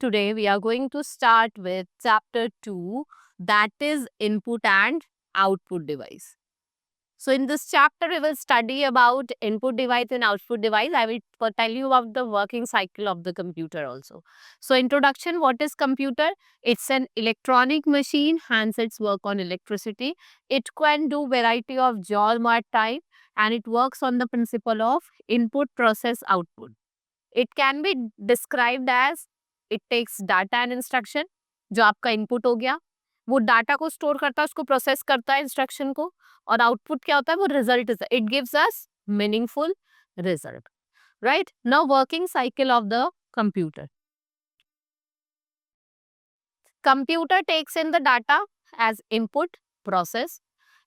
today we are going to start with chapter 2, that is input and output device. So in this chapter we will study about input device and output device. I will tell you about the working cycle of the computer also. So introduction, what is computer? It's an electronic machine, hence its work on electricity. It can do variety of job at time and it works on the principle of input process output. It can be described as it takes data and instruction. जो आपका input हो गया वो data को store करता है, उसको process करता है इंस्ट्रक्शन को, और आउटपुट क्या होता है, वो result it gives us meaningful result. Right now working cycle of the computer. Computer takes in the data as input process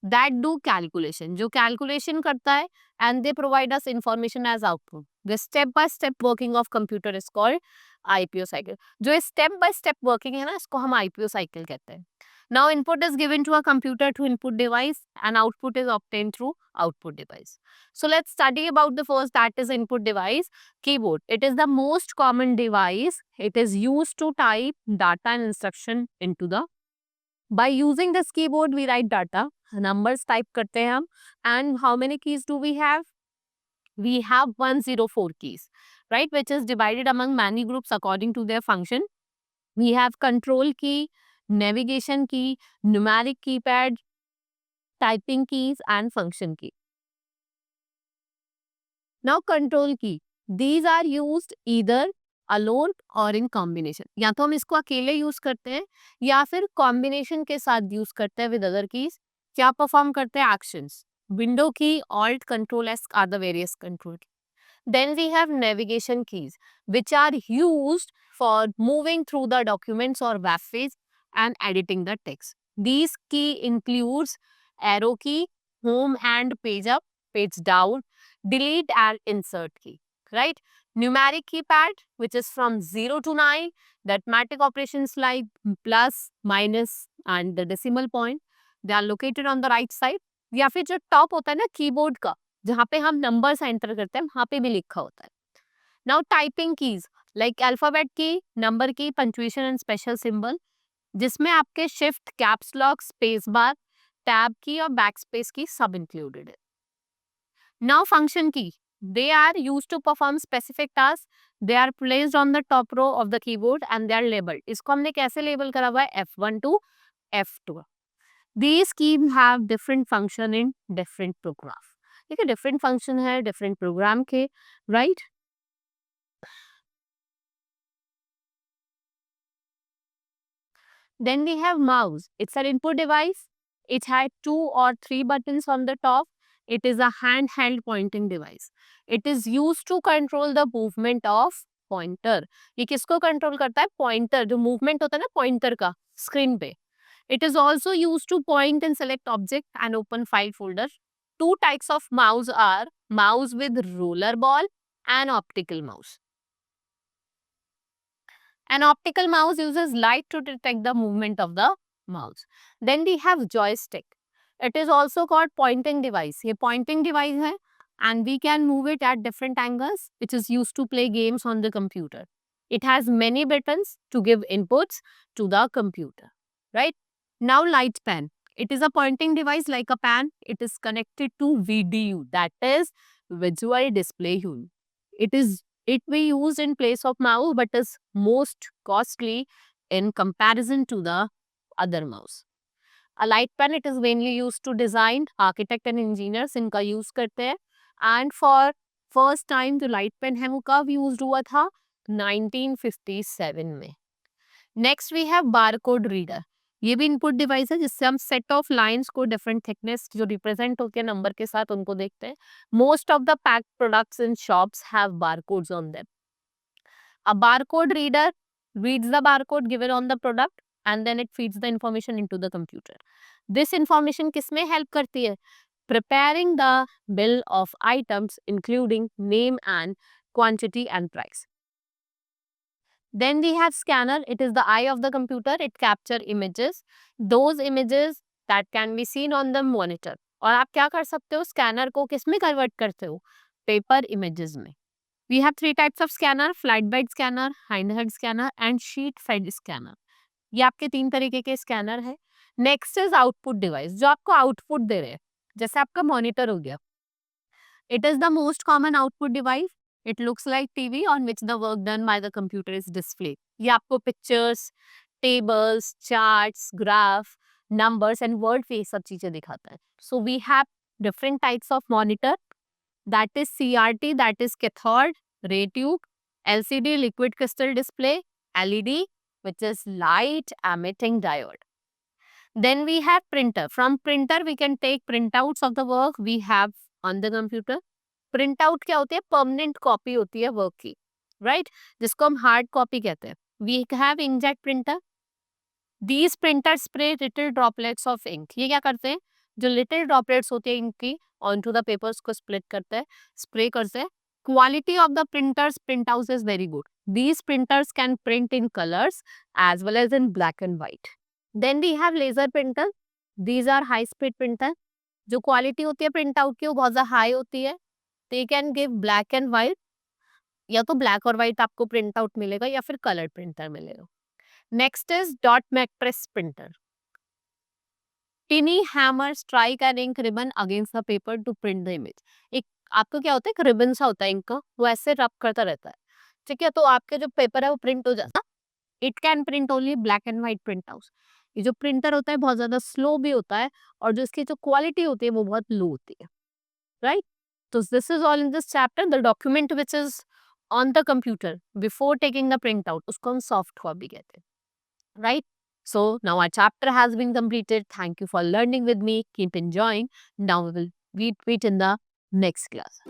that do calculation, जो calculation करता है, and they provide us information as output. The step by step working of computer is called IPO cycle. जो step by step working है ना, इसको हम IPO cycle कहते हैं. Now input is given to a computer through input device and output is obtained through output device. So let's study about the first, that is input device. Keyboard. It is the most common device. It is used to type data and instruction into the. By using this keyboard we write data. Numbers type करते हैं हम. And how many keys do we have? We have 104 keys, right, which is divided among many groups according to their function. We have control key, navigation key, numeric keypad, typing keys and function key. Now control key. These are used either alone और in combination. या तो हम इसको अकेले use करते हैं या फिर कॉम्बिनेशन के साथ यूज करते हैं विद अदर कीज. क्या परफॉर्म करते हैं? एक्शंस. विंडो की, alt, control S R the various control. Then we have navigation keys, which are used for moving through the documents or web page and editing the text. These key includes arrow key, home and page up, page down, delete and insert key, right? Numeric keypad, which is from 0 to 9, the arithmetic operations like plus, minus and the decimal point, they are located on the right side. या फिर जो top होता है ना keyboard का, जहाँ पे हम नंबर्स एंटर करते हैं, वहाँ पे भी लिखा होता है. Now typing keys like alphabet की, नंबर की, पंक्चुएशन एंड स्पेशल सिंबल, जिसमें आपके shift, caps lock, space bar, tab की और बैक स्पेस की सब इंक्लूडेड है. नाउ फंक्शन की, they are used to perform specific tasks. They are placed on the top row of the keyboard and they are labeled. इसको हमने कैसे label करा हुआ है? F1 to F2. These keys have different function in different program. ठीक है, different function है different programme के, right. Then we have mouse. It's an input device. It had 2 or 3 buttons on the top. It is a handheld pointing device. It is used to control the movement of pointer. ये किसको control करता है? Pointer. जो movement होता है ना pointer का screen पे. It is also used to point and select object and open file folder. Two types of mouse are mouse with roller ball and optical mouse. An optical mouse uses light to detect the movement of the mouse. Then we have joystick. It is also called pointing device. ये pointing device है and we can move it at different angles, which is used to play games on the computer. It has many buttons to give inputs to the computer, right? Now light pen. It is a pointing device like a pen. It is connected to VDU, that is visual display unit. It we use in place of mouse but is most costly in comparison to the other mouse. A light pen, it is mainly used to design, architect and engineers इनका use करते हैं. And for first time जो light pen है वो कब used हुआ था? 1957 में. Next we have barcode reader. ये भी इनपुट डिवाइस है जिससे हम सेट ऑफ लाइंस को डिफरेंट थिकनेस जो रिप्रेजेंट होती है नंबर के साथ उनको देखते हैं. Most of the packed products in shops have barcodes on them. A barcode reader reads the barcode given on the product and then it feeds the information into the computer. This information किसमें help करती है? Preparing the bill of items including name and quantity and price. Then we have scanner. It is the eye of the computer. It capture images. Those images that can be seen on the monitor. और आप क्या कर सकते हो? Scanner को किस में convert करते हो? पेपर इमेजेस में. We have three types of scanner: flat bed scanner, handheld scanner and sheet fed scanner. ये आपके तीन तरीके के स्कैनर है. नेक्स्ट इज आउटपुट डिवाइस, जो आपको आउटपुट दे रहे हैं. जैसे आपका मॉनिटर हो गया. It is the most common output device. It looks like TV on which the work done by the computer is displayed. ये आपको pictures, tables, charts, graph, numbers and word पे ये सब चीजें दिखाता है. So we have different types of monitor. That is CRT, that is cathode ray tube, LCD liquid crystal display, LED, which is light emitting diode. Then we have printer. From printer we can take printouts of the work we have on the computer. Printout क्या होती है? Permanent copy होती है work की, right? जिसको हम hard copy कहते हैं. We have inkjet printer. These printers spray little droplets of ink. ये क्या करते हैं? जो little droplets होते हैं ink की onto the papers को split करते हैं, spray करते हैं. Quality of the printers printouts is very good. These printers can print in colors as well as in black and white. Then we have laser printer. These are high speed printer. जो quality होती है print out की वो बहुत ज़्यादा high होती है. They can give black and white, या तो ब्लैक और वाइट आपको प्रिंट आउट मिलेगा या फिर कलर प्रिंटर मिलेगा. Next is dot matrix printer. Tiny hammer strike and ink ribbon against the paper to print the image. एक आपको क्या होता है, एक रिबन सा होता है इंक का, वो ऐसे रब करता रहता है. ठीक है, तो आपके जो पेपर है वो प्रिंट हो जाता है. It can print only black and white print out. ये जो प्रिंटर होता है बहुत ज्यादा स्लो भी होता है और जो इसकी जो क्वालिटी होती है वो बहुत लो होती है, right? So this is all in this chapter. The document which is on the computer before taking the printout, उसको हम soft copy कहते हैं, right? So now our chapter has been completed. Thank you for learning with me. Keep enjoying. Now we will meet in the next class.